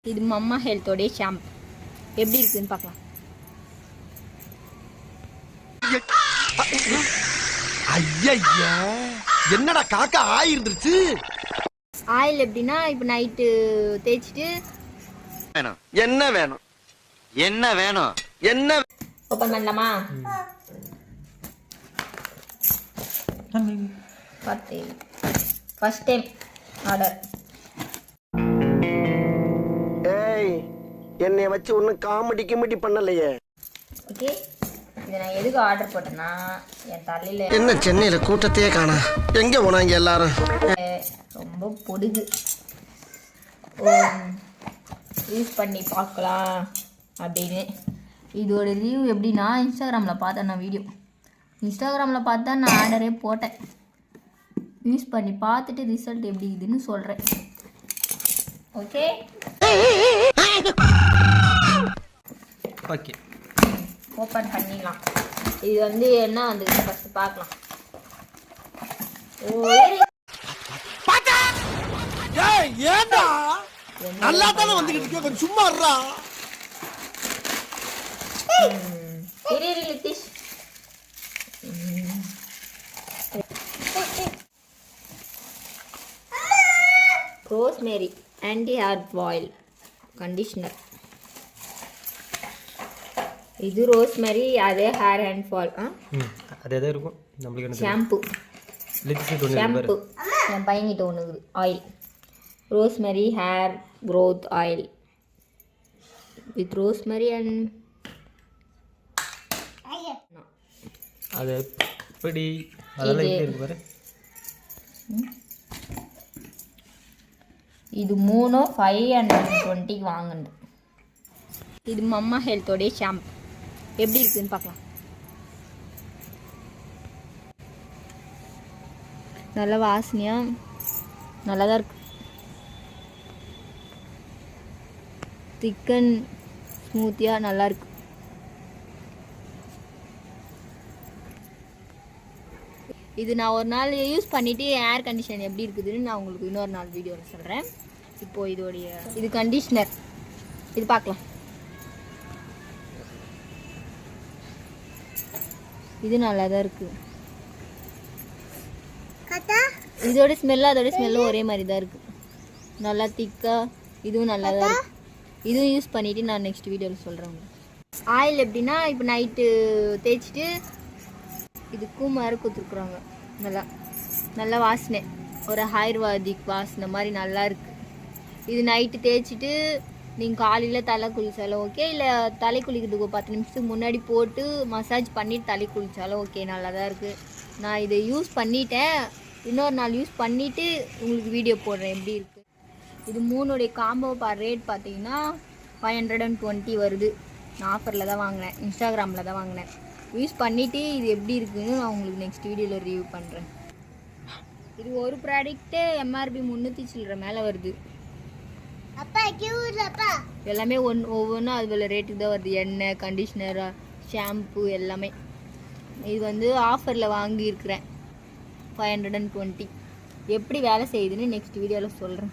இது mamma ஹெல்த்தோட shampoo எப்படி இருக்குன்னு பார்க்கலாம். ஐயா என்னடா காக்கா ஆயிருந்துருச்சு. ஆயில் எப்படின்னா இப்போ நைட்டு தேய்ச்சிட்டு என்ன வேணும் என்ன வேணும் என்ன ஓப்பன் பண்ணலாமா? First time order. ஏய் என்னைய வச்சு ஒன்னும் காமெடி கிமெடி பண்ணலையே. ஓகே, இதை நான் எதுக்கு ஆர்டர் போட்டேன்னா என் தலையில என்ன சென்னையில கூட்டத்தையே காணா, எங்க போனாங்க எல்லாரும்? ரொம்ப பொடுகு, யூஸ் பண்ணி பார்க்கலாம் அப்படின்னு. இதோட ரிவ்யூ எப்படின்னா, இன்ஸ்டாகிராமில் பார்த்தேன் நான் வீடியோ. இன்ஸ்டாகிராமில் பார்த்தா நான் ஆர்டரே போட்டேன். யூஸ் பண்ணி பார்த்துட்டு ரிசல்ட் எப்படி இதுன்னு சொல்கிறேன். ஓகே ஓகே, ஓப்பன் பண்ணிடலாம். இது வந்து என்ன வந்துருக்கு ஃபஸ்ட்டு பார்க்கலாம். ஏண்டா நல்லா தானே வந்துகிட்டு இருக்க, கொஞ்சம் சும்மா இருடா. லித்திஷ் rosemary anti hair oil conditioner. இது ரோஸ்மேரி, அதே ஹேர் அண்ட் ஃபால். அதே தான் இருக்கும். நம்மளுக்கு ஷாம்பு ஷாம்பு என் பையன்கிட்ட ஒன்று இருக்குது. Oil rosemary hair growth oil with rosemary and அது எப்படி அதெல்லாம் எப்படி இருக்கு பாரு. இது 3 520 வாங்கினது. இது மம்மா ஹெல்த்தோட ஷாம்பு எப்படி இருக்குன்னு பார்க்கலாம். நல்ல வாசனையாக நல்லா தான் இருக்கு. திக்கன் ஸ்மூத்தியாக நல்லாயிருக்கு. இது நான் ஒரு நாள் யூஸ் பண்ணிவிட்டு ஏர் கண்டிஷன் எப்படி இருக்குதுன்னு நான் உங்களுக்கு இன்னொரு நாள் வீடியோவில் சொல்கிறேன். இப்போது இதோடைய இது கண்டிஷ்னர், இது பார்க்கலாம். இது நல்லா தான் இருக்குது. இதோட ஸ்மெல்லும் ஒரே மாதிரி தான் இருக்குது. நல்லா திக்காக, இதுவும் நல்லா தான் இருக்குது. இதுவும் யூஸ் பண்ணிவிட்டு நான் நெக்ஸ்ட் வீடியோவில் சொல்கிறேன். ஆயில் எப்படின்னா இப்போ நைட்டு தேய்ச்சிட்டு இது கூமாறு கொடுத்துருக்குறாங்க. நல்லா வாசனை, ஒரு ஆயுர்வேதிக் வாசனை மாதிரி நல்லா இருக்குது. இது நைட்டு தேய்ச்சிட்டு நீங்கள் காலையில் தலை குளித்தாலும் ஓகே, இல்லை தலை குளிக்கிறதுக்கு 10 நிமிஷத்துக்கு முன்னாடி போட்டு மசாஜ் பண்ணிவிட்டு தலை குளித்தாலும் ஓகே, நல்லா தான் இருக்குது. நான் இதை யூஸ் பண்ணிட்டேன். இன்னொரு நாள் யூஸ் பண்ணிவிட்டு உங்களுக்கு வீடியோ போடுறேன் எப்படி இருக்குது. இது 3 காம்போ ரேட் பார்த்தீங்கன்னா 520 வருது. நான் ஆஃபரில் தான் வாங்கினேன், இன்ஸ்டாகிராமில் தான் வாங்கினேன். யூஸ் பண்ணிவிட்டு இது எப்படி இருக்குன்னு நான் உங்களுக்கு நெக்ஸ்ட் வீடியோவில் ரிவ்யூ பண்ணுறேன். இது ஒரு ப்ராடக்ட்டு எம்ஆர்பி 300 சில்லற மேலே வருது. எல்லாமே ஒவ்வொன்றும் அது போல் ரேட்டுக்கு தான் வருது. எண்ணெய், கண்டிஷ்னர், ஷாம்பு எல்லாமே. இது வந்து ஆஃபரில் வாங்கியிருக்கிறேன் 520. எப்படி வேலை செய்யுதுன்னு நெக்ஸ்ட் வீடியோவில் சொல்கிறேன்.